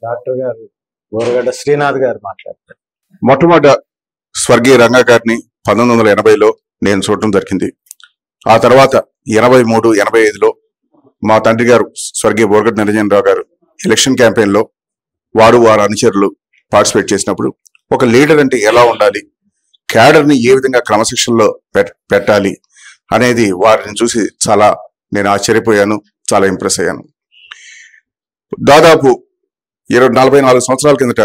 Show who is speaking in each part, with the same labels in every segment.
Speaker 1: Doctor గారు బోరగడ్డ శ్రీనాథ్ గారు మాట్లాడతారు.
Speaker 2: మొట్టమొదట స్వర్గీయ రంగా గారిని 1980లో నేను చూడటం జరిగింది. ఆ తర్వాత 83, 85లో మా తండ్రి గారు స్వర్గీయ బోరగడ్డ నిరంజనరావు గారు ఎలక్షన్ క్యాంపెయిన్లో వారు వారి అనుచరులు పార్టిసిపేట్ చేసినప్పుడు ఒక లీడర్ అంటే ఎలా ఉండాలి, క్యాడర్ని ఏ విధంగా క్రమశిక్షణలో పెట్టాలి అనేది వారిని చూసి నేను ఆశ్చర్యపోయాను, చాలా ఇంప్రెస్ అయ్యాను. దాదాపు 44 సంవత్సరాల కిందట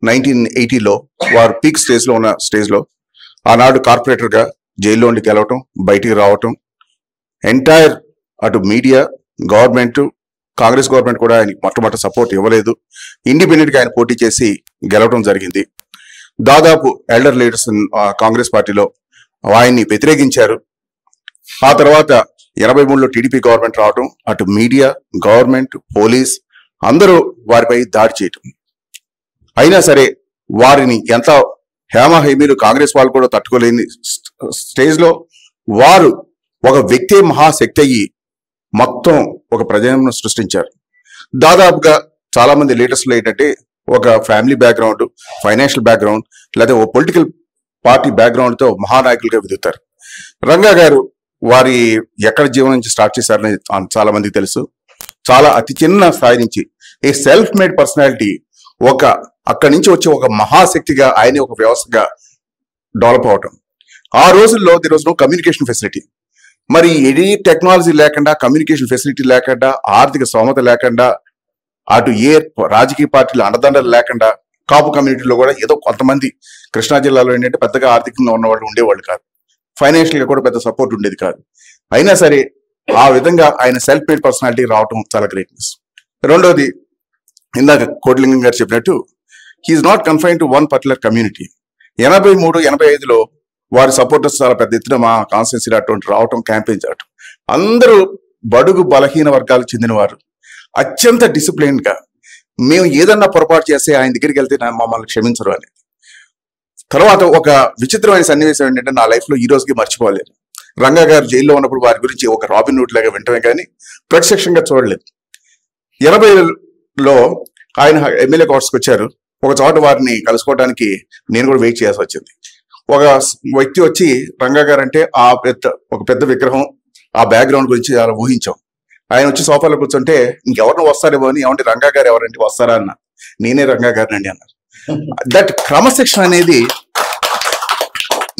Speaker 2: 1980లో వారు పీక్ స్టేజ్లో ఉన్న స్టేజ్లో ఆనాడు కార్పొరేటర్గా జైల్లో ఉండి గెలవటం, బయటికి రావటం, ఎంటైర్ అటు మీడియా, గవర్నమెంట్, కాంగ్రెస్ గవర్నమెంట్ కూడా ఆయనకి మొట్టమొదటి సపోర్ట్ ఇవ్వలేదు. ఇండిపెండెంట్గా ఆయన పోటీ చేసి గెలవటం జరిగింది. దాదాపు ఎల్డర్ లీడర్స్ కాంగ్రెస్ పార్టీలో ఆయన్ని వ్యతిరేకించారు. ఆ తర్వాత 83లో టీడీపీ గవర్నమెంట్ రావటం, అటు మీడియా, గవర్నమెంట్, పోలీస్ అందరూ వారిపై దాడి చేయటం. అయినా సరే వారిని ఎంత హేమహేమీలు కాంగ్రెస్ వాళ్ళు కూడా తట్టుకోలేని స్టేజ్లో వారు ఒక వ్యక్తి మహాశక్తి అయ్యి మొత్తం ఒక ప్రజలను సృష్టించారు. దాదాపుగా చాలా మంది లీడర్స్లో ఏంటంటే ఒక ఫ్యామిలీ బ్యాక్గ్రౌండ్, ఫైనాన్షియల్ బ్యాక్గ్రౌండ్, లేదా ఓ పొలిటికల్ పార్టీ బ్యాక్గ్రౌండ్తో మహానాయకులుగా వెదుగుతారు. రంగా గారు వారి ఎక్కడ జీవనం నుంచి స్టార్ట్ చేశారని చాలా మందికి తెలుసు. చాలా అతి చిన్న స్థాయి నుంచి ఏ సెల్ఫ్ మేడ్ పర్సనాలిటీ అక్కడి నుంచి వచ్చి ఒక మహాశక్తిగా ఆయన ఒక వ్యవస్థగా డెవలప్ అవటం. ఆ రోజుల్లో there was no communication facility. మరి ఎనీ టెక్నాలజీ లేకుండా, కమ్యూనికేషన్ ఫెసిలిటీ లేకుండా, ఆర్థిక స్తోమత లేకుండా, అటు ఏ రాజకీయ పార్టీలు అండదండలు లేకుండా కాపు కమ్యూనిటీలో కూడా ఏదో కొంతమంది కృష్ణా జిల్లాలో ఏంటంటే పెద్దగా ఆర్థికంగా ఉన్నవాళ్ళు ఉండేవాళ్ళు కాదు, ఫైనాన్షియల్గా కూడా పెద్ద సపోర్ట్ ఉండేది కాదు. అయినా సరే ఆ విధంగా ఆయన సెల్ఫ్ మేడ్ పర్సనాలిటీ రావటం చాలా గ్రేట్నెస్. రెండోది, ఇందాక కోటిలింగం గారు చెప్పినట్టు he is not confine to one particular community. 83, 85లో వారి సపోర్టర్స్ చాలా పెద్ద ఎత్తున మా కాన్స్టిట్యున్సీలో అటువంటి రావటం, క్యాంపెయిన్ చేయటం. అందరూ బడుగు బలహీన వర్గాలకు చెందినవారు. అత్యంత డిసిప్లైన్గా మేము ఏదన్నా పొరపాటు చేస్తే ఆయన దగ్గరికి వెళ్తే మమ్మల్ని క్షమించరు అనేది. తర్వాత ఒక విచిత్రమైన సన్నివేశం ఏంటంటే నా లైఫ్లో ఈ రోజుకి మర్చిపోలేదు. రంగా గారు జైల్లో ఉన్నప్పుడు వారి గురించి ఒక రాబిన్ హుడ్ లాగా వింటమే కానీ ప్రత్యక్షంగా చూడలేదు. 80లో ఆయన ఎమ్మెల్యే క్వార్టర్స్కి వచ్చారు. ఒక చోట వారిని కలుసుకోవడానికి నేను కూడా వెయిట్ చేయాల్సి వచ్చింది. ఒక వ్యక్తి వచ్చి రంగా గారు అంటే ఒక పెద్ద విగ్రహం, ఆ బ్యాక్గ్రౌండ్ గురించి చాలా ఊహించాం. ఆయన వచ్చి సోఫాలో కూర్చుంటే ఇంకెవరిని వస్తారేమో అని, ఏమంటే రంగా గారు ఎవరంటే వస్తారా అన్న. నేనే రంగా గారిని అండి అన్నారు. దట్ క్రమశిక్షణ అనేది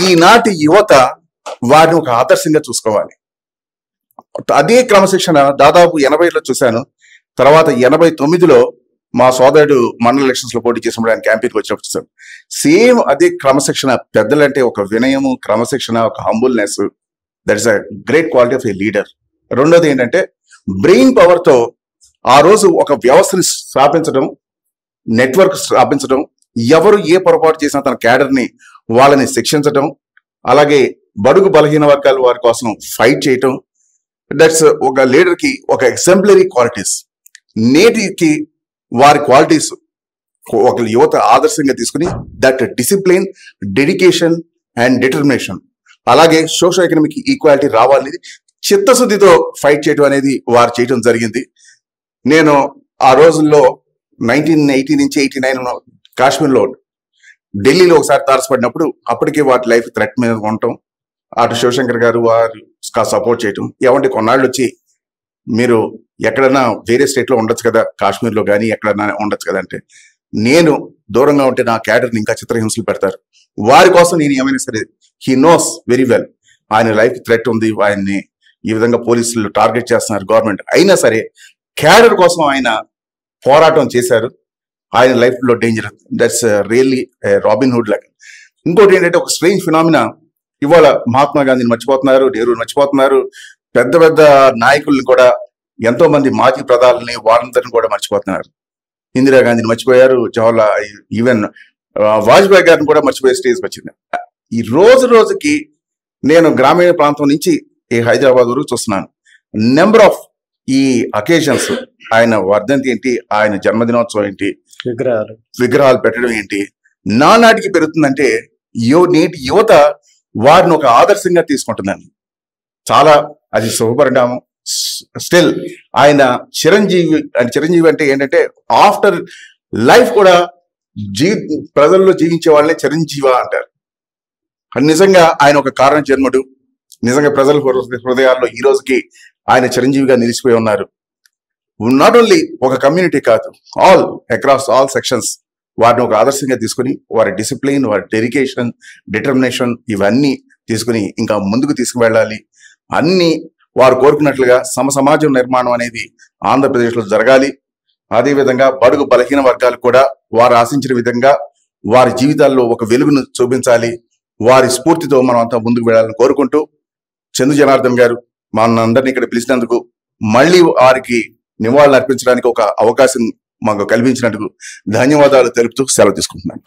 Speaker 2: ఈనాటి యువత వారిని ఒక ఆదర్శంగా చూసుకోవాలి. అదే క్రమశిక్షణ దాదాపు 80లో చూశాను. తర్వాత 89లో మా సోదరుడు మండల ఎలక్షన్స్ లో పోటీ చేసినప్పుడు ఆయన క్యాంపెయిన్కి వచ్చినప్పుడు చూసాను. సేమ్ అదే క్రమశిక్షణ. పెద్దలంటే ఒక వినయము, క్రమశిక్షణ, ఒక humbleness, that is a great quality of A leader. రెండోది ఏంటంటే బ్రెయిన్ పవర్తో ఆ రోజు ఒక వ్యవస్థని స్థాపించడం, నెట్వర్క్ స్థాపించడం, ఎవరు ఏ పొరపాటు చేసినా తన క్యాడర్ని వాళ్ళని శిక్షించడం, అలాగే బడుగు బలహీన వర్గాల వారి కోసం ఫైట్ చేయటం. దట్స్ ఒక లీడర్కి ఒక ఎగ్జాంపులరీ క్వాలిటీస్. నేటికి వారి క్వాలిటీస్ ఒక యువత ఆదర్శంగా తీసుకుని that discipline, dedication and determination, అలాగే సోషల్ ఎకనామిక్ ఈక్వాలిటీ రావాలి, చిత్తశుద్ధితో ఫైట్ చేయడం అనేది వారు చేయడం జరిగింది. నేను ఆ రోజుల్లో 1980 నుంచి 89 కాశ్మీర్లో, ఢిల్లీలో ఒకసారి తారసపడినప్పుడు అప్పటికే వాటి లైఫ్ థ్రెట్ మీద ఉండటం, అటు శివశంకర్ గారు వారు సపోర్ట్ చేయటం. ఏమంటే కొన్నాళ్ళు వచ్చి మీరు ఎక్కడన్నా వేరే స్టేట్లో ఉండొచ్చు కదా, కాశ్మీర్లో కానీ ఎక్కడన్నా ఉండొచ్చు కదా అంటే, నేను దూరంగా ఉంటే నా క్యాడర్ని ఇంకా చిత్రహింసలు పెడతారు, వారి కోసం నేను ఏమైనా సరే, హీ నోస్ వెరీ వెల్ ఆయన లైఫ్ థ్రెట్ ఉంది, ఆయన్ని ఈ విధంగా పోలీసులు టార్గెట్ చేస్తున్నారు గవర్నమెంట్, అయినా సరే క్యాడర్ కోసం ఆయన పోరాటం చేశారు. ఆయన లైఫ్లో danger. That's really robin hood లాగా. ఇంకోటి ఏంటంటే ఒక స్ట్రేంజ్ ఫినామినా, ఇవాళ మహాత్మా గాంధీని మర్చిపోతున్నారు, నెహ్రూని మర్చిపోతున్నారు, పెద్ద పెద్ద నాయకుల్ని కూడా, ఎంతో మంది మాజీ ప్రధానుల్ని వాళ్ళందరిని కూడా మర్చిపోతున్నారు. ఇందిరాగాంధీని మర్చిపోయారు, జవహర్లాల్, ఈవెన్ వాజ్పేయి గారిని కూడా మర్చిపోయే స్టేజ్కి వచ్చింది. ఈ రోజుకి నేను గ్రామీణ ప్రాంతం నుంచి ఈ హైదరాబాద్ వరకు చూస్తున్నాను. నెంబర్ ఆఫ్ ఈ అకేషన్స్, ఆయన వర్ధంతి ఏంటి, ఆయన జన్మదినోత్సవం ఏంటి, విగ్రహాలు పెట్టడం ఏంటి, నానాటికి పెరుగుతుందంటే నేటి యువత వారిని ఒక ఆదర్శంగా తీసుకుంటుందండి. చాలా అది శుభపరిణామం. స్టిల్ ఆయన చిరంజీవి అంటే ఏంటంటే ఆఫ్టర్ లైఫ్ కూడా ప్రజల్లో జీవించే వాళ్ళని చిరంజీవ అంటారు. నిజంగా ఆయన ఒక కారణ జన్ముడు. నిజంగా ప్రజల హృదయాల్లో ఈ రోజుకి ఆయన చిరంజీవిగా నిలిచిపోయి ఉన్నారు. నాట్ ఓన్లీ ఒక కమ్యూనిటీ కాదు, ఆల్ అక్రాస్ ఆల్ సెక్షన్స్ వారిని ఒక ఆదర్శంగా తీసుకుని వారి డిసిప్లిన్, వారి డెడికేషన్, డిటర్మినేషన్ ఇవన్నీ తీసుకుని ఇంకా ముందుకు తీసుకువెళ్ళాలి. అన్ని వారు కోరుకున్నట్లుగా సమాజం నిర్మాణం అనేది ఆంధ్రప్రదేశ్లో జరగాలి. అదేవిధంగా బడుగు బలహీన వర్గాలు కూడా వారు ఆశించిన విధంగా వారి జీవితాల్లో ఒక వెలుగును చూపించాలి. వారి స్ఫూర్తితో మనం అంతా ముందుకు వెళ్ళాలని కోరుకుంటూ, చందు జనార్దన్ గారు మనందరినీ ఇక్కడ పిలిచినందుకు, మళ్ళీ వారికి నివాళులు అర్పించడానికి ఒక అవకాశం మాకు కల్పించినందుకు ధన్యవాదాలు తెలుపుతూ సెలవు తీసుకుంటున్నాను.